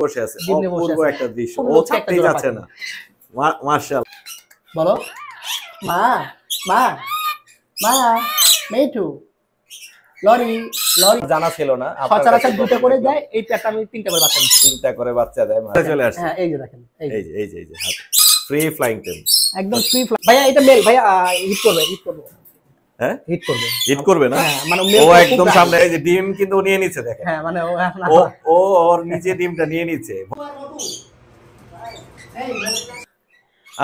বসে আছে, ডিমে বসে অপূর্ব আছে। একটা দৃশ্য, সুন্দর ও একটা থাকতেই জোড়া যাচ্ছে পাখি। না। মাশাআল্লাহ। বলো মা মা মা মেটু লরি লরি জানা ছিল না আপনার কাছে সচরাচর দুটো করে দেখলাম। দেয়, এই প্যাটটা আমি 3টা করে বাচ্চা দিচ্ছি। 3টা করে বাচ্চা দেয়, মাঝে চলে আসছে। হ্যাঁ এই যে দেখেন, এই যে এই যে ফ্রি ফ্লাইং টেম। একদম ফ্রি ফ্লাই। ভাইয়া এটা মেল, ভাইয়া হিট করবে হিট করবে হ্যাঁ হিট করবে হিট করবে না? হ্যাঁ মানে ও একদম সামনে, এই যে ডিম কিন্তু ও নিয়ে নিচ্ছে দেখেন। হ্যাঁ মানে ও এখন ও ও ওর নিচে ডিমটা নিয়ে নিচ্ছে।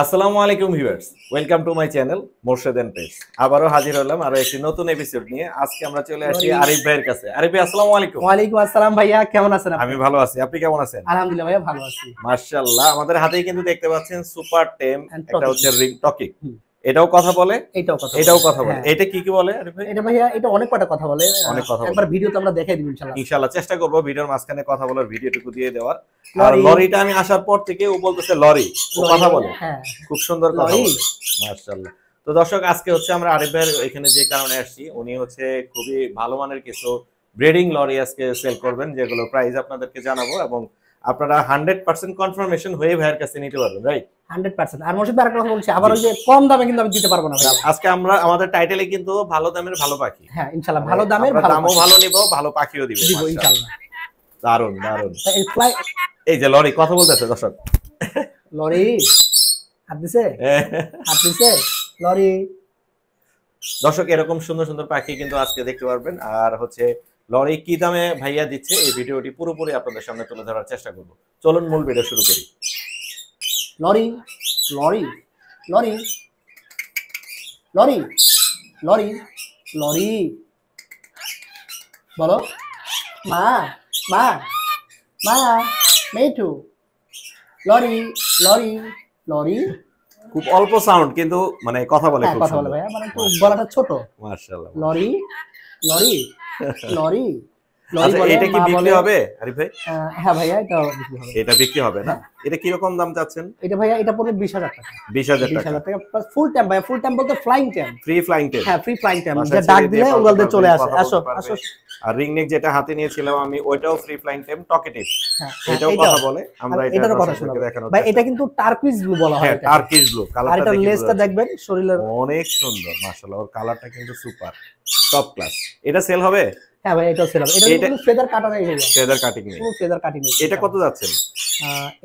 আসসালামু আলাইকুম viewers, welcome to my channel Morshed and pets. আবারও হাজির হলাম আরো একটি নতুন এপিসোড নিয়ে। আজকে আমরা চলে আসি আরিফ ভাইয়ের কাছে। আরিফ ভাই আসসালামু আলাইকুম। ওয়ালাইকুম আসসালাম ভাইয়া, কেমন আছেন আপনি? আমি ভালো আছি, আপনি কেমন আছেন? আলহামদুলিল্লাহ ভাইয়া ভালো আছি। মাশাআল্লাহ, আমাদের হাতেই কিন্তু দেখতে পাচ্ছেন সুপার টেম, And একটা হচ্ছে Tokic। রিং টকিক। এটাও কথা বলে, এটাও কথা বলে। হ্যাঁ। এটা কি বলে আরিফ ভাই? এটা ভাইয়া এটা অনেক কটা কথা বলে, অনেক কথা বলে। একবার ভিডিওতে আমরা দেখাই দিব ইনশাআল্লাহ। ইনশাআল্লাহ চেষ্টা করব ভিডিওর মাঝখানে কথা বলার ভিডিওটুকু দিয়ে দেওয়ার। আর লরি। লরিটা আমি আসার পর থেকে ও বলতেছে লরি, ও কথা বলে। হ্যাঁ খুব সুন্দর কথা লরি। বলে, মাশাআল্লাহ। তো দর্শক, আজকে হচ্ছে আমরা আরিফ ভাইয়ের এখানে যে কারণে আসছি, উনি হচ্ছে খুবই ভালো মানের কিছু ব্রিডিং লরি আজকে সেল করবেন, যেগুলো প্রাইস আপনাদেরকে জানাবো এবং আপনারা 100% কনফার্মেশন হয়ে ভাইয়ের কাছে নিতে পারবেন, রাইট? 100%। আর মোর্শেদ ভাই আরেকটা কথা বলছি, আবার ওই যে কম দামে কিন্তু আমি দিতে পারবো না ভাই। আজকে আমরা আমাদের টাইটেলে কিন্তু ভালো দামের ভালো পাখি। হ্যাঁ ইনশাআল্লাহ ভালো দামের আমরা ভালো দামও পাখি ভালো নিব, ভালো পাখিও দিব দিব মাশাআল্লাহ। ইনশাআল্লাহ। দারুন দারুন। এই ফ্লাই এই যে লরি কথা বলতেছে দর্শক। লরি হাত দিছে লরি। দর্শক, এরকম সুন্দর সুন্দর পাখি কিন্তু আজকে দেখতে পারবেন। আর হচ্ছে লরি কি দামে ভাইয়া দিচ্ছে, এই ভিডিওটি পুরোপুরি আপনাদের সামনে তুলে ধরার চেষ্টা করব। চলুন মূল ভিডিও শুরু করি। লরি লরি লরি লরি লরি লরি বলো মা মা মা মেটু লরি লরি লরি। খুব অল্প সাউন্ড কিন্তু মানে কথা বলে হ্যাঁ খুব কথা বলে সুন্দর। ভাইয়া, মানে একটু গলাটা ছোট। মাশাআল্লাহ। লরি লরি লরি লরি আচ্ছা, বলে এটা কি মা বিক্রি বলে। হবে আরিফ ভাই? হ্যাঁ ভাইয়া এটা বিক্রি হবে। এটা বিক্রি হবে না? এটা কি রকম দাম চাচ্ছেন? এটা ভাইয়া এটা পড়বে 20,000 টাকা। 20,000 টাকা 20,000 টাকা প্লাস ফুল টাইম ভাইয়া, ফুল টাইম বলতে flying time. Free flying tame. হ্যাঁ ফ্রি ফ্লাইং টাইম, বাসায় যে ডাক ছেড়ে দিলে দিয়ে উড়াল দিয়ে কথা চলে বলতে আসে। পারবে। আসো আসো। আর রিং নেক যেটা হাতে নিয়েছিলাম আমি, ওইটাও ফ্রি ফ্লাইং টেম টকেটিভ। হ্যাঁ এটাও কথা বলে। আমরা এটারও কথা শোনাবো ভাই। এটা কিন্তু টার্কিশ ব্লু বলা হয়। হ্যাঁ টার্কিশ ব্লু আর কালারটা এটা দেখি লেজটা দেখবেন শরীরের অনেক সুন্দর মাশাআল্লাহ। ওর কালারটা কিন্তু সুপার টপ ক্লাস। এটা সেল হবে? হ্যাঁ ভাই এটাও ছিল। এটা কোনো ফেদার কাটা নেই ভাইয়া, ফেদার কাটিং নেই, কোনো ফেদার কাটিং নেই। এটা কত যাচ্ছেন?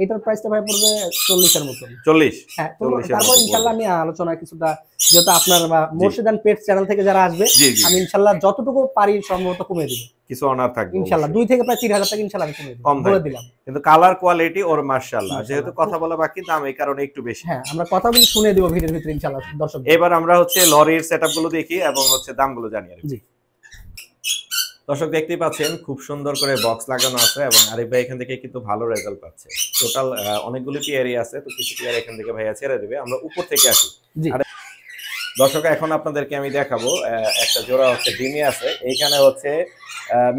এটার প্রাইসটা ভাই পড়বে 40 এর মতন। 40? হ্যাঁ 40 এর তারপর মতো ইনশাআল্লাহ আমি আলোচনা কিছুটা, যেহেতু আপনার মোর্শেদ এন্ড পেটস চ্যানেল থেকে যারা আসবে, জি, জি। আমি ইনশাআল্লাহ যতটুকু পারি সম্ভবত কমিয়ে দিব কিছু অনার থাকবে ইনশাআল্লাহ। 2 থেকে প্রায় 3000 টাকা ইনশাআল্লাহ আমি কমিয়ে দিব, কম বলে থাকবে। দিলাম। কিন্তু কালার কোয়ালিটি ওর মাশাআল্লাহ। মাশাআল্লাহ। যেহেতু কথা বলা বাকি, দাম এই কারণে একটু বেশি। হ্যাঁ আমরা কথা বলে শুনে দিব ভিডিওর ভিতরে ইনশাআল্লাহ দর্শক। এবার আমরা হচ্ছে লরির সেটআপ গুলো দেখি এবং হচ্ছে দামগুলো জানি আর কি। জি দর্শক দেখতেই পাচ্ছেন খুব সুন্দর করে বক্স লাগানো আছে এবং আরিফ ভাই এখান থেকে কিন্তু ভালো রেজাল্ট পাচ্ছে। টোটাল অনেকগুলো পেয়ারই আছে, তো কিছু পেয়ার এখান থেকে ভাইয়া ছেড়ে দেবে। আমরা উপর থেকে আসি। জি দর্শক, এখন আপনাদেরকে আমি দেখাবো একটা জোড়া হচ্ছে ডিমে আছে। এইখানে হচ্ছে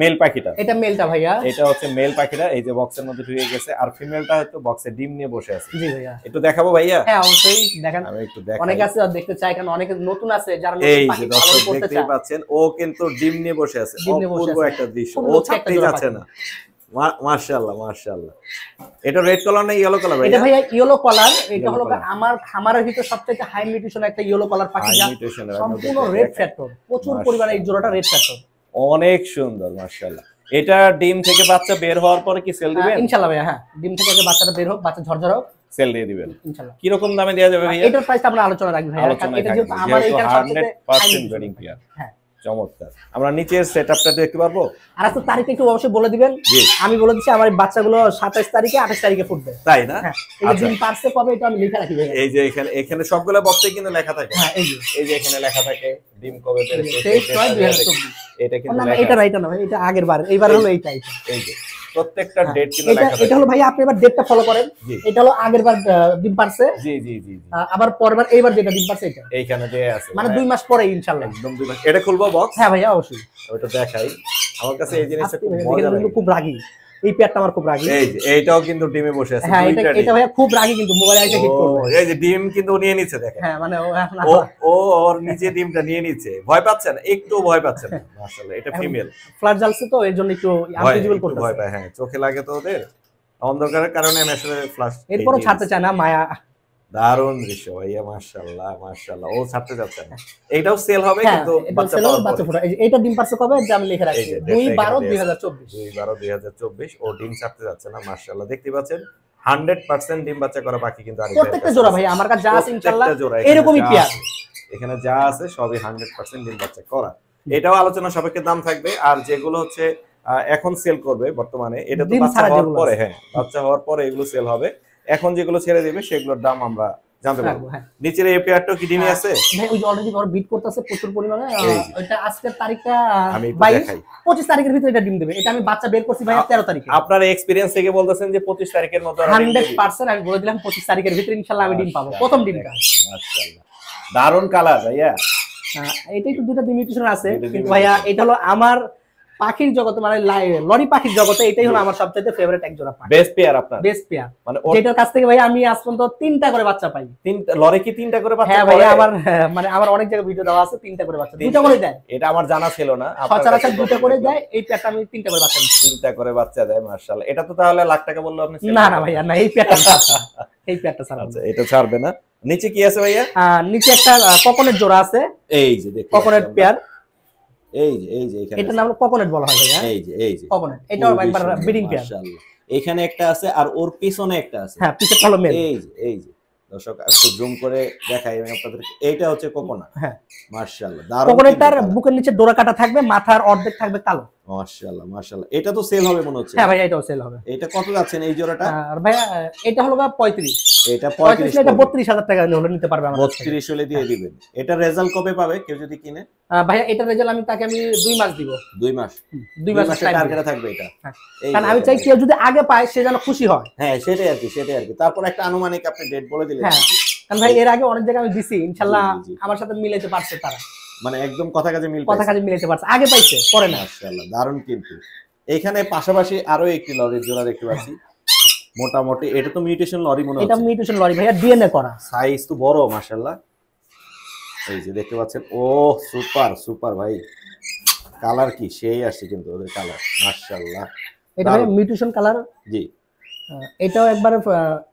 মেল পাখিটা, এটা মেলটা ভাইয়া। এটা হচ্ছে মেল পাখিটা, এই যে বক্সের মধ্যে ঢুকে গেছে। আর ফিমেলটা হয়তো বক্সে ডিম নিয়ে বসে আছে। জি ভাইয়া একটু দেখাবো ভাইয়া? হ্যাঁ অবশ্যই দেখেন। আমি একটু দেখাই। অনেক আছে দেখতে চায়, কারণ অনেকে নতুন আছে যারা এই নতুন যে পাখি পালন দর্শক করতে দেখতেই চায়। পাচ্ছেন, ও কিন্তু ডিম নিয়ে বসে আছে। ডিম নিয়ে বসে অপূর্ব আছে। একটা দৃশ্য, ও সুন্দর একটা থাকতেই জোড়া যাচ্ছে পাখি। না। মাশাআল্লাহ মাশাআল্লাহ। এটা রেড কালার না ইয়েলো কালার ভাইয়া? এটা ভাইয়া ইয়েলো কালার। এটা Yellow হলো color। আমার খামারের ভিতর সবচেয়ে হাই নিউট্রিশন একটা ইয়েলো কালার পাখি, যা High nutrition এর সম্পূর্ণ মধ্যে রেড দেখেন। ফ্যাক্টর, প্রচুর মাশাআল্লাহ। পরিমাণে এই জোড়াটা রেড ফ্যাক্টর। অনেক সুন্দর মাশাআল্লাহ। এটা ডিম থেকে বাচ্চা বের হওয়ার পরে কি সেল দিবেন? ইনশাআল্লাহ ভাইয়া। হ্যাঁ ডিম থেকে আগে বাচ্চাটা বের হোক, বাচ্চা ঝরঝর হোক, সেল দিয়ে দিবেন ইনশাআল্লাহ। কি রকম দামে দেওয়া যাবে ভাইয়া? এটার প্রাইসটা আমরা আলোচনা রাখবো ভাইয়া, কারণ আলোচনায় এটা থাকবে, যেহেতু আমার যেহেতু এইখানে সবচেয়ে 100% ব্রিডিং পেয়ার। হ্যাঁ চমৎকার। আমরা নিচের সেটআপটা দেখতে পারবো? আর আজকে তারিখটা একটু অবশ্যই বলে দিবেন। জি। আমি বলে দিচ্ছি আমার এই বাচ্চাগুলো 27 তারিখে 28 তারিখে ফুটবে। তাই না? হ্যাঁ এই যে আচ্ছা। ডিম পারছে কবে এটা আমি লিখে রাখি ভাইয়া। এই যে এখানে সবগুলো বক্সে কিন্তু লেখা থাকে। হ্যাঁ এই যে এখানে লেখা থাকে ডিম কবে পেরেছে। 23/6/2024। এটা কিন্তু না লেখা এটা আছে। না, এটা না ভাই, এটা আগের বার, এইবার হলো এইটা। এই যে প্রত্যেকটা ডেট কিন্তু এটা লেখা থাকে। এটা হলো ভাই আপনি এবার ডেটটা ফলো করেন। জি। এটা হলো আগের বার ডিম পারছে। জি জি জি জি। আবার পরেরবার এইবার যেটা ডিম পারছে এটা, এইখানে দেয়া আছে। মানে 2 মাস পরে ইনশাআল্লাহ। একদম 2 মাস। এটা খুলবো বক্স? হ্যাঁ ভাইয়া অবশ্যই। ওটা দেখাই। আমার কাছে এই জিনিসটা আজকে খুব ভাইয়া মজা দেখেন লাগে। কিন্তু খুব রাগী, এই পেয়ারটা আমার খুব রাগী। এই যে এইটাও কিন্তু ডিমে বসে আছে। হ্যাঁ দুইটা এটা ডিম। ভাইয়া খুব রাগী, কিন্তু মোবাইলে আইসা হিট করবে। এই যে ডিম কিন্তু ও নিয়ে নিচ্ছে দেখেন। হ্যাঁ মানে ও এখন ও ওর নিচে ডিমটা নিয়ে নিচ্ছে। ভয় পাচ্ছে না? একটু ভয় পাচ্ছে না। মাশাআল্লাহ, এটা ফিমেল। ফ্লাড জ্বালছে তো এর জন্য একটু আনফিজিবল করতেছে। ভয় পায়, হ্যাঁ চোখে লাগে তো ওদের। অন্ধকারের কারণে আমি আসলে ফ্ল্যাশ এরপরও ছাড়তে চায় না মায়া। দারুণ দৃশ্য ভাইয়া, মাশাআল্লাহ মাশাআল্লাহ। ও ছাড়তে যাচ্ছে না, এইটাও সেল হবে হ্যাঁ কিন্তু এটা বাচ্চা সেল পাওয়ার বাচ্চা পরে। ফোটা। এটা ডিম পারছে কবে যে আমি লিখে এই রাখছি যে 2/12/2024। 2/12/2024 ও ডিম ছাড়তে যাচ্ছে না, মাশাআল্লাহ। দেখতে পাচ্ছেন 100% ডিম বাচ্চা করা পাখি কিন্তু আরিফ ভাইয়ের প্রত্যেকটা কাছে জোড়া আছে। ভাই আমার কাছে যা আছে ইনশাআল্লাহ প্রত্যেকটা জোড়া এখানে এরকমই যা পেয়ার। আছে, এখানে যা আছে সবই 100% ডিম বাচ্চা করা। এটাও আলোচনা সাপেক্ষে দাম থাকবে। আর যেগুলো হচ্ছে এখন সেল করবে বর্তমানে, এটা তো ডিম বাচ্চা ছাড়া হওয়ার যেগুলো পরে, আছে। হ্যাঁ বাচ্চা হওয়ার পরে এগুলো সেল হবে। এখন যেগুলো ছেড়ে দিবে সেগুলোর দাম আমরা জানতে পারবো। হ্যাঁ নিচের এই পেয়ারটাও কি ডিমই আছে? ভাই ওই যে অলরেডি ঘর বিট করতেছে প্রচুর পরিমাণে। এই যে। ওইটা আজকের তারিখটা আমি একটু 22, দেখাই। 25 তারিখের ভিতরে এটা ডিম দেবে। এটা আমি বাচ্চা বের করছি ভাই 13 তারিখে। আপনার এক্সপেরিয়েন্স থেকে বলতেছেন যে 25 তারিখের মতো ওরা ডিম দেবে। 100% আমি বলে দিলাম 25 তারিখের ভিতরে ইনশাআল্লাহ আমি ডিম পাবো, প্রথম ডিমটা। মাশাআল্লাহ, দারুন কালার ভাইয়া। এটা একটু দুটো মিউটেশন আছে, দুইটা কিন্তু mutation ভাইয়া আছে। এটা হলো আমার পাখির জগতে মানে লরি পাখির জগতে এটাই হলো আমার সবচেয়ে ফেভারিট এক জোড়া পাখি, বেস্ট পেয়ার আপনার। Best pair. মানে যেটার কাছ থেকে ভাই আমি আজ পর্যন্ত 3টা করে বাচ্চা পাই। তিনটা লরি কি 3টা করে বাচ্চা হ্যাঁ করে? ভাইয়া আমার মানে আমার অনেক জায়গায় ভিডিও দেওয়া আছে 3টা করে বাচ্চা, 2টা করে দেয়। এটা আমার জানা ছিল না। আপনার সচরাচর কাছে 2টা করে দেখলাম। দেয়, এই পেয়ারটা আমি 3টা করে বাচ্চা দিচ্ছি। 3টা করে বাচ্চা দেয়, মাশাআল্লাহ। এটা তো তাহলে লাখ টাকা বললো আপনি sell না করবেন। না ভাইয়া না, এই পেয়ারটা ছাড়বো না। এই পেয়ারটা ছাড়বো আচ্ছা না। এটা ছাড়বে না। নিচে কি আছে ভাইয়া? নিচে একটা কোকোনেট জোড়া আছে, এই যে দেখতে কোকোনেট পাচ্ছি আমরা। পেয়ার। এই যে এখানে এটার আছে। নাম হলো কোকোনেট বলা হয় ভাইয়া। এই যে কোকোনেট এটাও খুবই একবার সুন্দর, ব্রিডিং পেয়ার। মাশাআল্লাহ। এখানে একটা আছে আর ওর পিছনে একটা আছে। হ্যাঁ পিছে হলো মেল। এই যে দর্শক একটু জুম করে দেখাই আমি আপনাদেরকে। এইটা হচ্ছে কোকোনাট। হ্যাঁ মাশাআল্লাহ, দারুণ। কোকোনেটটার বুকের নিচে ডোরা কাটা থাকবে, মাথার অর্ধেক থাকবে কালো। মাশাআল্লাহ মাশাআল্লাহ। এটা তো সেল হবে মনে হচ্ছে। হ্যাঁ ভাইয়া এটাও সেল হবে। এটা কত যাচ্ছেন এই জোড়াটা? আর ভাইয়া এটা হলো 35। এটা 35 এটা 35 32,000 টাকা হলে নিতে পারবে আমার কাছ থেকে। 32 হলে দিয়ে দিবেন। এটা রেজাল্ট কবে পাবে কেউ যদি কিনে? ভাইয়া এটা রেজাল্ট আমি তাকে 2 মাস দিব। 2 মাস। 2 মাসের মাসের টাইম টার্গেটে থাকবে এটা। হ্যাঁ। এই কারণ যে আমি এটা চাই ভাই। কেউ যদি আগে পায় সে যেন খুশি হয়। হ্যাঁ সেটাই আর কি। তারপর একটা আনুমানিক আপনি ডেট বলে দিলেন। হ্যাঁ কারণ ভাই এর আগে অনেক জায়গায় আমি দিছি, ইনশাআল্লাহ জি। আমার সাথে মিলাইতে পারছে তারা। মানে একদম কথা কাজে মিল কথা পাইছে। কাজে মিলাইতে পারছে, আগে পাইছে পরে না। মাশাআল্লাহ, দারুণ কিন্তু। এখানে পাশাপাশি আরো একটি লরির জোড়া দেখতে পাচ্ছি। মোটামুটি এটা তো মিউটেশন লরি মনে এটা হচ্ছে। মিউটেশন লরি ভাইয়া, ডিএনএ করা। সাইজ তো বড় মাশাআল্লাহ। এই যে দেখতে পাচ্ছেন। ও সুপার ভাই। কালার কি সেই আসছে কিন্তু ওদের কালার, মাশাআল্লাহ। এটা ভাইয়া মিউটেশন কালার। জি এটাও একবার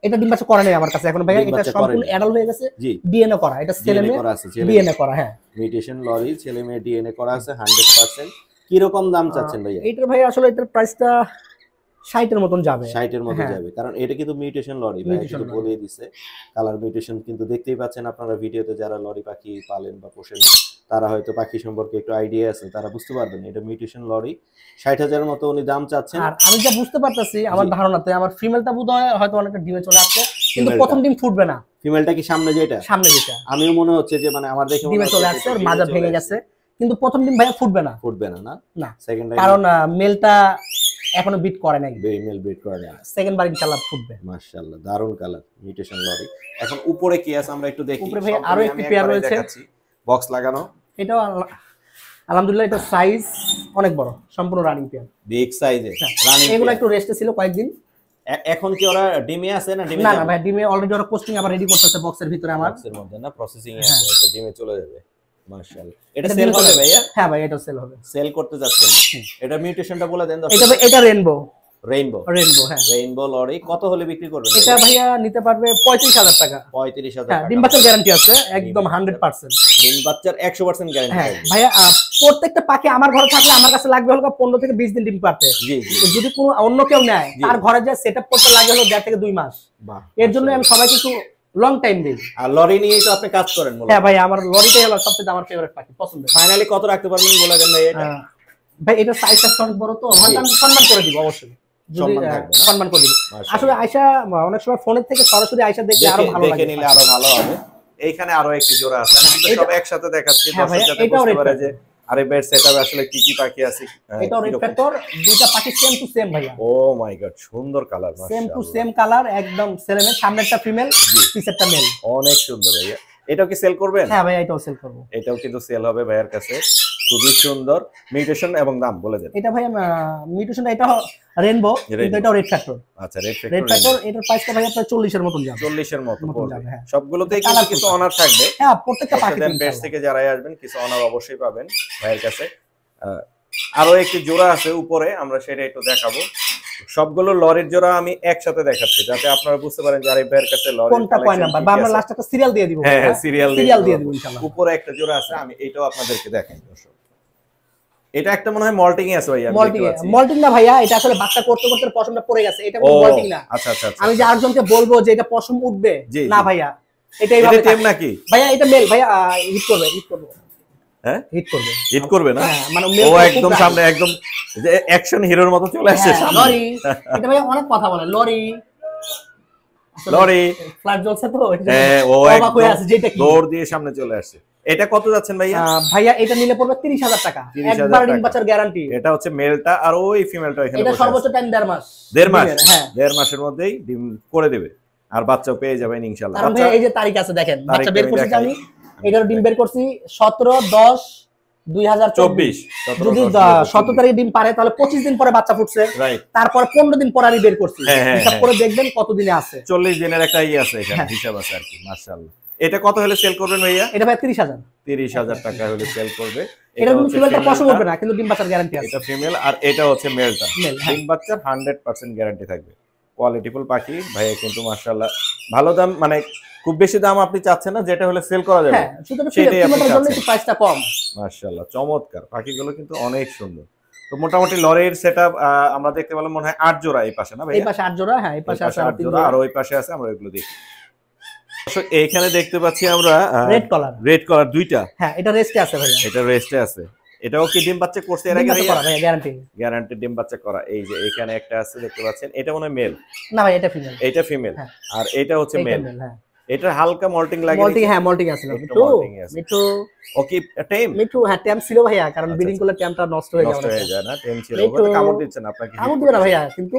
এটা ডিম বাচ্চা করা নেই আমার কাছে এখন ভাইয়া, ডিম এটা বাচ্চা সম্পূর্ণ করেনি। অ্যাডাল্ট হয়ে গেছে। জি ডিএনএ করা, এটা ছেলে ডিএনএ মেয়ে করা আছে, ছেলে ডিএনএ করা। হ্যাঁ মিউটেশন লরি ছেলে মেয়ে ডিএনএ করা আছে 100%। কি রকম দাম চাচ্ছেন ভাইয়া? এইটার ভাইয়া আসলে এটার প্রাইসটা 60 এর মতন যাবে। 60 এর মধ্যে হ্যাঁ। যাবে, কারণ এটা কিন্তু মিউটেশন লরি ভাই, Mutation কিন্তু লরি। বলেই দিছে। কালার মিউটেশন কিন্তু দেখতেই পাচ্ছেন আপনারা ভিডিওতে, যারা লরি পাখি পালেন বা পোষেন তারা হয়তো পাখি সম্পর্কে একটু আইডিয়া আছে, তারা বুঝতে পারবেন এটা মিউটেশন লরি। 60,000 এর মতো উনি দাম চাচ্ছেন। আর আমি যা বুঝতে পারতেছি আমার জি। ধারণাতে আমার ফিমেলটা বোধহয় হয়তো অনেকটা ডিমে চলে আসছে, কিন্তু Female-টা। প্রথম ডিম ফুটবে না। ফিমেলটা কি সামনে যেটা? সামনে যেটা আমিও মনে হচ্ছে যে মানে আমার দেখে মনে ডিমে হচ্ছে চলে যে আসছে, এটা ওর ডিমে মাজা চলে ভেঙে আসছে। গেছে, কিন্তু প্রথম ডিম ভাইয়া ফুটবে না। ফুটবে না। না। সেকেন্ড কারণ মেলটা এখনো বিট করে নাই, মেল বিট করে না। সেকেন্ড বার ইনশাআল্লাহ ফুটবে। মাশাআল্লাহ, দারুন কালার মিউটেশন লরি। এখন উপরে কি আছে আমরা একটু দেখি। উপরে ভাই সম্পূর্ণ আরো আমি একটি একবারে পেয়ার রয়েছে। দেখাচ্ছি। বক্স লাগানো, এটাও আলহামদুলিল্লাহ এটা সাইজ অনেক বড়, সম্পূর্ণ রানিং পেয়ার। বিগ সাইজে রানিং। এগুলো একটু রেস্টে ছিল কয়েকদিন। এখন কি ওরা ডিমে আছে না ডিমে না যাবে? না ভাই ডিমে অলরেডি ওরা পোস্টিং আবার রেডি করতেছে বক্সের ভিতরে আমার। বক্সের মধ্যে না, প্রসেসিং এ হ্যাঁ। আছে, এটা ডিমে চলে যাবে। মাশাআল্লাহ। এটা এটা সেল ডিমে হবে চলে যাবে। ভাইয়া? হ্যাঁ ভাই এটাও সেল হবে। সেল করতে যাচ্ছেন? এটা মিউটেশনটা বলে দেন এটা দর্শক। এটা রেইনবো। রেইনবো। হ্যাঁ রেইনবো লরি কত হলে বিক্রি করবেন? এটা ভাইয়া নিতে পারবে 35,000 টাকা। 35,000 হ্যাঁ টাকা। ডিম বাচ্চার গ্যারান্টি আছে একদম 100%। ডিম বাচ্চার 100% গ্যারান্টি হ্যাঁ থাকবে। ভাইয়া প্রত্যেকটা পাখি আমার ঘরে থাকলে আমার কাছে লাগবে হলো 15 থেকে 20 দিন ডিম পারতে। জি যদি কোনো অন্য কেউ নেয় জি। তার ঘরে যায় সেটআপ করতে লাগে হলো 1.5 থেকে 2 মাস। বাহ। এর জন্য আমি সবাইকে একটু লং টাইম দিই। আর লরি নিয়েই তো আপনি কাজ করেন মূলত। হ্যাঁ ভাই আমার লরিটাই হলো সবচেয়ে আমার ফেভারিট পাখি, পছন্দের। ফাইনালি কত রাখতে পারবেন বলে দেন ভাই এটা। ভাই এটা সাইজটা অনেক বড় তো হয়তো আমি সম্মান করে দিব অবশ্যই। যদি সম্মান থাকবে না? সম্মান করে দিব। মাশাআল্লাহ। আসলে আয়শা অনেক সময় ফোনের থেকে সরাসরি আয়শা দেখলে আরো ভালো লাগে। দেখে নিলে আরো ভালো হবে। এইখানে আরো একটি জোড়া আছে, আমি কিন্তু সব একসাথে দেখাচ্ছি হ্যাঁ ভাইয়া, দর্শক যাতে এটাও বুঝতে red পারে factor। যে আরে বেড সেটআপে আসলে কি কি পাখি আছে। এটাও রেড ফ্যাক্টর, দুইটা পাখি সেম টু সেম ভাইয়া। ও মাই গড, সুন্দর কালার সেম টু মাশাআল্লাহ। সেম কালার একদম সেলেমের, সামনেরটা ফিমেল পিছেরটা মেল। অনেক সুন্দর ভাইয়া। এটাও কি সেল করবেন? হ্যাঁ ভাইয়া এটাও সেল করব। এটাও কিন্তু সেল হবে ভাইয়ার কাছে। খুবই সুন্দর মিউটেশন এবং দাম বলে দেন। এটা ভাইয়া মিউটেশনটা এটা রেইনবো, কিন্তু এটাও রেড ফ্যাক্টর। আচ্ছা রেড রেড ফ্যাক্টর এটার প্রাইসটা ভাইয়া প্রায় 40 এর মতন যাবে। 40 এর মতো মতন পড়বে। যাবে, হ্যাঁ। সবগুলোতেই কালার কিন্তু কিছু অনার থাকবে। হ্যাঁ প্রত্যেকটা পাখি পেজ থেকে যারাই আসবেন কিছু অনার অবশ্যই পাবেন ভাইয়ের কাছে। আরো একটি জোড়া আছে উপরে, আমরা সেটা একটু দেখাবো। সবগুলো লরির জোড়া আমি একসাথে দেখাচ্ছি যাতে আপনারা বুঝতে পারেন যে আরিফ ভাইয়ের কাছে লরি কোনটা কয় নাম্বার, বা আমরা লাস্ট একটা সিরিয়াল দিয়ে দিব। হ্যাঁ সিরিয়াল দিয়ে দিব ইনশাআল্লাহ। উপরে একটা জোড়া আছে, আমি এটাও আপনাদেরকে দেখাই দর্শক। এটা একটা মনে হয় মল্টিং আছে ভাইয়া, মল্টিং না ভাইয়া, এটা আসলে বাচ্চা করতে করতে পশমটা পড়ে গেছে, এটা কোনো মল্টিং না। আচ্ছা আচ্ছা, আমি যে আরেকজনকে বলবো যে এটা পশম উঠবে না ভাইয়া, এটাই ভাবে টেম নাকি ভাইয়া, এটা মেল ভাইয়া, হিট করবে হ্যাঁ হিট করবে না, মানে ও একদম সামনে একদম যে অ্যাকশন হিরোর মতো চলে আসছে সামনে। লরি এটা ভাইয়া অনেক কথা বলে, লরি ফ্ল্যাট জ্বলছে তো, ও একদম দৌড় দিয়ে সামনে চলে আসছে। এটা কত যাচ্ছেন ভাইয়া? ভাইয়া এটা নিলে পড়বে 30,000 টাকা, একবার ডিম বাচ্চার গ্যারান্টি। এটা হচ্ছে মেলটা, আর ওই ফিমেলটা এখানে এটা সর্বোচ্চ টাইম 1.5 মাস। 1.5 মাস, হ্যাঁ 1.5 মাসের মধ্যেই ডিম করে দেবে, আর বাচ্চাও পেয়ে যাবেন ইনশাআল্লাহ। কারণ ভাইয়া এই যে তারিখ আছে দেখেন, বাচ্চা বের করছি আমি, এটার ডিম বের করছি 17/10/2024। যদি 17 তারিখে ডিম পারে তাহলে 25 দিন পরে বাচ্চা ফুটছে, তারপর 15 দিন পরে আমি বের করছি, হিসাব করে দেখবেন কতদিনে আছে। 40 দিনের একটা আছে এখানে হিসাব আছে আর কি। মাশাআল্লাহ। এটা কত হলে সেল করবেন ভাইয়া? এটা ভাই 30,000 টাকা হলে সেল করবে। এটা ফিমেলটা পছন্দ হবে না, কিন্তু ডিম বাচ্চার গ্যারান্টি আছে। এটা ফিমেল, আর এটা হচ্ছে মেলটা। ডিম বাচ্চার 100% গ্যারান্টি থাকবে। কোয়ালিটিফুল পাখি ভাইয়া, কিন্তু মাশাআল্লাহ ভালো দাম, মানে খুব বেশি দাম আপনি চাচ্ছেন না, যেটা হলে সেল করা যাবে, সেটাই আপনি চাচ্ছেন, প্রাইসটা কম। মাশাআল্লাহ চমৎকার, পাখিগুলো কিন্তু অনেক সুন্দর। তো মোটামুটি লরির সেটআপ আমরা দেখতে পেলাম মনে হয় 8 জোড়া এই পাশে না ভাই? এই পাশে 8 জোড়া, হ্যাঁ এই পাশে আছে 8 জোড়া, আর ওই পাশে আছে, আমরা এগুলো দেখি। এইখানে দেখতে পাচ্ছি আমরা রেড কালার দুইটা। হ্যাঁ এটা রেস্টে আছে ভাইয়া, এটা রেস্টে আছে। এটাও কি ডিম বাচ্চা করছে এর আগে ভাইয়া? গ্যারান্টি ডিম বাচ্চা করা। এই যে এখানে একটা আছে দেখতে পাচ্ছেন, এটা মনে হয় মেল না ভাই, এটা ফিমেল। এটা ফিমেল, আর এটা হচ্ছে মেল। হ্যাঁ এটা হালকা মল্টিং লাগে। হ্যাঁ মল্টিং আছে। মিঠু ওকে টেম, মিঠু হ্যাঁ টেম ছিল ভাইয়া, কারণ ব্রিডিং করলে টেমটা নষ্ট হয়ে যায় না, টেম ছিল। ওটা কামড় দিচ্ছে না আপনাকে? কামড় দিবে না ভাইয়া, কিন্তু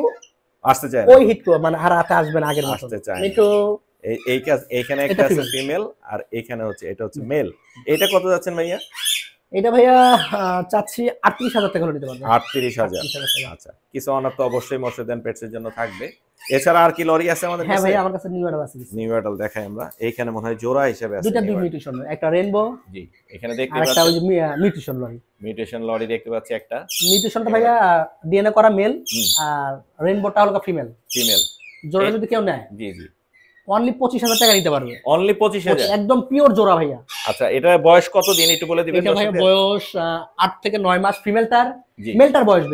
আসতে চায় না, ওই হিট মানে আর আসবে না আগের মতো। আসতে চায় মিঠু এইখানে একটা আছে ফিমেল, আর এখানে হচ্ছে এটা হচ্ছে মেল। এটা কত যাচ্ছেন ভাইয়া? এটা ভাইয়া চাচ্ছি 38,000 টাকা নিতে পারবেন। 38,000। আচ্ছা, কিছু অনার তো অবশ্যই মর্শিদান পেটসের জন্য থাকবে। এছাড়া আর কি লরি আছে আমাদের কাছে? হ্যাঁ ভাইয়া আমার কাছে নিউ অ্যাডাল আছে। নিউ অ্যাডাল দেখাই আমরা। এইখানে মনে হয় জোড়া হিসেবে আছে দুইটা মিউটেশন, একটা রেইনবো, জি এখানে দেখতে পাচ্ছেন, আর একটা ওই মিউটেশন লরি। মিউটেশন লরি দেখতে পাচ্ছি একটা। মিউটেশনটা ভাইয়া ডিএনএ করা মেল, আর রেইনবোটা হলো ফিমেল। জোড়া যদি কেউ নেয়, জি অনলি 25,000 টাকা নিতে পারবে। অনলি 25,000, একদম পিওর জোড়া ভাইয়া। আচ্ছা এটা বয়স কত দিন একটু বলে দিবেন? এটা ভাইয়া বয়স 8 থেকে 9 মাস। ফিমেলটার মেলটার বয়স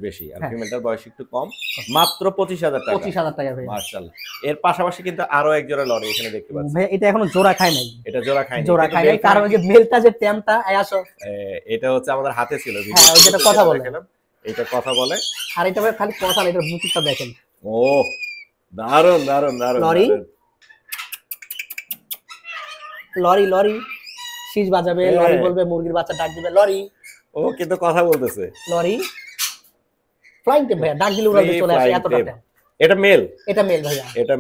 বেশি, আর ফিমেলটার বয়স একটু কম। মাত্র 25,000 টাকা। 25,000 টাকা ভাইয়া। মাশাআল্লাহ। এর পাশাপাশি কিন্তু আরো এক জোড়া লরি এখানে দেখতে পাচ্ছি ভাইয়া। এটা এখনো জোড়া খায় নাই। এটা জোড়া খায় নাই কারণ যে মেলটা যে টেমটা আসো, এটা হচ্ছে আমাদের হাতে ছিল। হ্যাঁ ওই যেটা কথা বলে, এটা কথা বলে। আর এটা ভাই খালি কথা না, এটার মুখটা দেখেন। ও দারুন দারুন দারুন। লরি শীষ বাজাবে, লরি বলবে, মুরগির বাচ্চা ডাক দিবে, লরি। ও কিন্তু কথা বলতেছে। লরি ফ্লাইং টেম ভাইয়া, ডাক দিলে উড়াল দিয়ে চলে আসে এতটা। এটা মেল ভাইয়া, এটা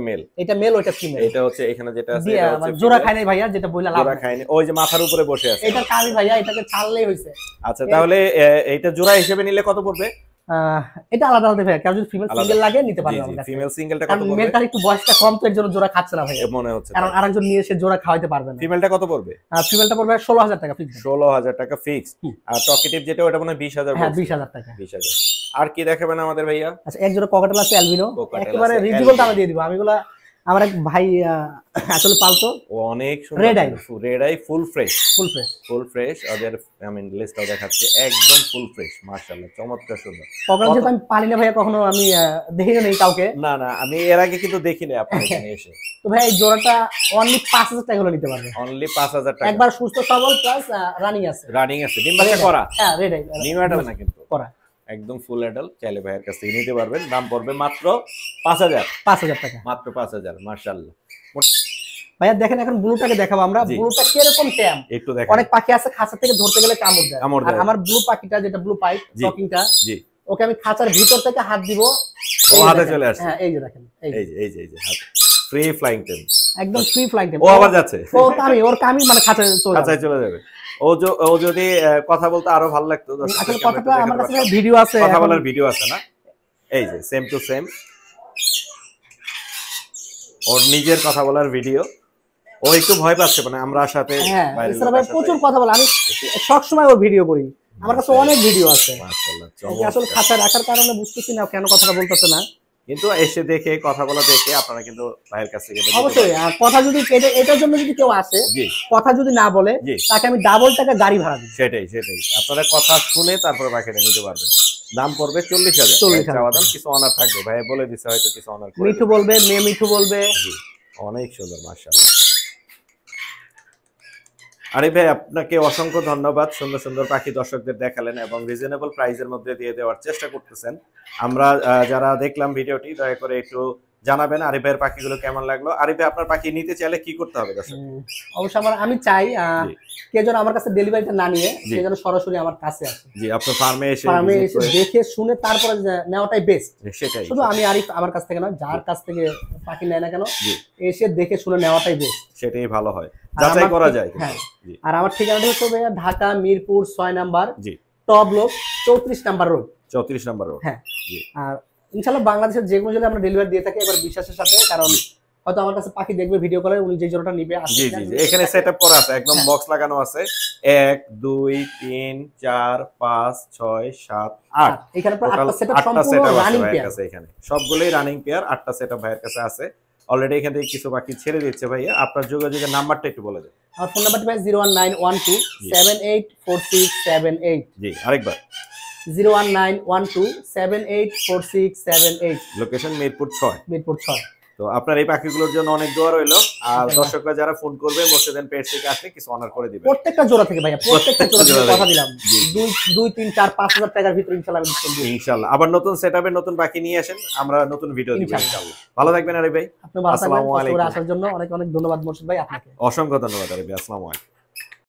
মেল, ওইটা ফিমেল। এটা হচ্ছে এখানে যেটা আছে এটা হচ্ছে জোড়া খায় নাই ভাইয়া, যেটা বইলা লাভ। জোড়া খায় নাই, ওই যে মাথার উপরে বসে আছে। এটা কামি ভাইয়া, এটাকে ছাড়লেই হইছে। আচ্ছা তাহলে এইটা জোড়া হিসেবে নিলে কত পড়বে? এটা আলাদা আলাদা ভাইয়া, কেউ যদি ফিমেল সিঙ্গেল লাগে নিতে পারবে আমার কাছে। ফিমেল সিঙ্গেলটা কত পড়বে? মেলটার একটু বয়সটা কম, তো এর জন্য জোড়া খাচ্ছে না ভাইয়া মনে হচ্ছে, কারণ আরেকজন নিয়ে এসে জোড়া খাওয়াইতে পারবে না। ফিমেলটা কত পড়বে? ফিমেলটা পড়বে 16,000 টাকা ফিক্স। 16,000 টাকা ফিক্স। আর টকেটিভ যেটা ওটা মনে হয় 20,000। হ্যাঁ 20,000 টাকা। 20,000। আর কি দেখাবেন আমাদের ভাইয়া? আচ্ছা এক জোড়া ককাটেল আছে অ্যালবিনো, একেবারে রিজনেবল দামে দিয়ে দিব। আমিগুলা আমার এক ভাই আসলে পালতো, অনেক সুন্দর রেড আই ফুল ফ্রেশ। ওদের আমি লিস্টটাও দেখাচ্ছি, একদম ফুল ফ্রেশ মাশাআল্লাহ, চমৎকার সুন্দর। ককাটেল যেটা আমি পালি না ভাইয়া, কখনো আমি দেখিনি নেই কাউকে। না আমি এর আগে কিন্তু দেখিনি আপনার এখানে এসে। তো ভাই এই জোড়াটা অনলি 5,000 টাকা হলে নিতে পারবে। অনলি 5,000 টাকা, একবার সুস্থ সবল প্লাস রানিং আছে। ডিম বাচ্চা করা। হ্যাঁ রেড আই, নিউ অ্যাডাল না কিন্তু করা, একদম ফুল অ্যাডাল। চাইলে ভাইয়ের কাছ থেকে নিতে পারবেন। দাম পড়বে মাত্র 5,000 টাকা। মাত্র 5,000। মাশাআল্লাহ ভাইয়া দেখেন, এখন ব্লুটাকে দেখাবো আমরা। ব্লুটা কিরকম ট্যাম একটু দেখেন। অনেক পাখি আছে খাঁচা থেকে ধরতে গেলে কামড় দেয়, আর আমার ব্লু পাখিটা যেটা ব্লু পাইপ টকিংটা, ওকে আমি খাঁচার ভিতর থেকে হাত দিব, ও হাতে চলে আসে। হ্যাঁ এই যে দেখেন, এই যে হাত ফ্রি ফ্লাইং টেম, একদম ফ্রি ফ্লাইং টেম। ও আবার যাচ্ছে, ওর কামি মানে খাঁচায় চলে যাবে। ও যদি কথা বলতে আরো ভালো লাগতো। আসলে কথাটা আমার কাছে ভিডিও আছে, কথা বলার ভিডিও আছে না? এই যে সেম টু সেম ওর নিজের কথা বলার ভিডিও। ও একটু ভয় পাচ্ছে, মানে আমরা সাথে প্রচুর কথা বলে, আমি সব সময় ওর ভিডিও করি। আমার কাছে অনেক ভিডিও আছে মাশাআল্লাহ। আসলে খাঁচায় রাখার কারণে বুঝতেছি না কেন কথাটা বলতেছে না। কিন্তু এসে দেখে কথাগুলো দেখে আপনারা কিন্তু ভাইয়ের কাছ থেকে অবশ্যই কথা যদি এটার জন্য যদি কেউ আসে কথা যদি না বলে তাকে আমি ডাবল টাকা গাড়ি ভাড়া দিই। সেটাই আপনারা কথা শুনে তারপরে বাকিটা নিতে পারবেন। দাম পড়বে 40,000 চাওয়া দাম, কিছু অনার থাকবে, ভাই বলে দিছে হয়তো কিছু অনার করে মিঠু বলবে, মেয়ে মিঠু বলবে। অনেক সুন্দর মাশাআল্লাহ। আরে ভাই আপনাকে অসংখ্য ধন্যবাদ, সুন্দর সুন্দর পাখি দর্শকদের দেখালেন এবং রিজনেবল প্রাইসের মধ্যে দিয়ে দেওয়ার চেষ্টা করতেছেন। আমরা যারা দেখলাম ভিডিওটি দয়া করে একটু জানাবেন আরিফ ভাইয়ের পাখিগুলো কেমন লাগলো। আরিফ ভাই আপনার পাখি নিতে চাইলে কি করতে হবে দর্শক? অবশ্যই আমি চাই কে যেন আমার কাছে ডেলিভারিটা না নিয়ে সে যেন সরাসরি আমার কাছে আসে। জি, আপনার ফার্মে এসে দেখে শুনে তারপরে নেওয়াটাই বেস্ট। সেটাই, শুধু আমি আরিফ আমার কাছ থেকে না, যার কাছ থেকে পাখি নেয় না কেন এসে দেখে শুনে নেওয়াটাই বেস্ট, সেটাই ভালো হয়, যাচাই করা যায়। হ্যাঁ, আর আমার ঠিকানাটা হচ্ছে Dhaka Mirpur 6 number, top block 34 number road. 34 number road, হ্যাঁ। আর ইনশাআল্লাহ বাংলাদেশের যে কোনো জেলায় আমরা ডেলিভারি দিয়ে থাকি, এবার বিশ্বাসের সাথে, কারণ হয়তো আমার কাছে পাখি দেখবে ভিডিও কলে, উনি যে জোড়াটা নিবে আসে। জি জি, এখানে সেটআপ করা আছে, একদম বক্স লাগানো আছে। 1 2 3 4 5 6 7 8 এখানে পুরো 8টা সেটআপ সম্পূর্ণ রানিং পেয়ার আছে। এখানে সবগুলোই রানিং পেয়ার, 8টা সেটআপ ভাইয়ের কাছে আছে অলরেডি। এখান থেকে কিছু বাকি ছেড়ে দিচ্ছে ভাইয়া। আপনার যোগাযোগের নাম্বারটা একটু বলে দেন। আমার ফোন নাম্বারটা ভাই 01912784678। জি, আরেকবার 01912784678। লোকেশন মিরপুর 6। মিরপুর 6। তো আপনার এই পাখিগুলোর জন্য অনেক দোয়া রইলো। আর দর্শকরা যারা ফোন করবে মোর্শেদান পেজ থেকে আসলে কিছু অনার করে দিবেন প্রত্যেকটা জোড়া থেকে ভাইয়া, প্রত্যেকটা জোড়া থেকে কথা দিলাম 2 3 4 5000 টাকার ভিতরে ইনশাআল্লাহ ডিসকাউন্ট দিব। ইনশাআল্লাহ আবার নতুন সেটআপে নতুন পাখি নিয়ে আসেন, আমরা নতুন ভিডিও দিব ইনশাআল্লাহ। ভালো থাকবেন আরিফ ভাই। আপনি ভালো থাকবেন। আসসালামু আলাইকুম। আসার জন্য অনেক অনেক ধন্যবাদ মোর্শেদ ভাই আপনাকে। অসংখ্য ধন্যবাদ আরিফ ভাই। আসসালামু আলাইকুম।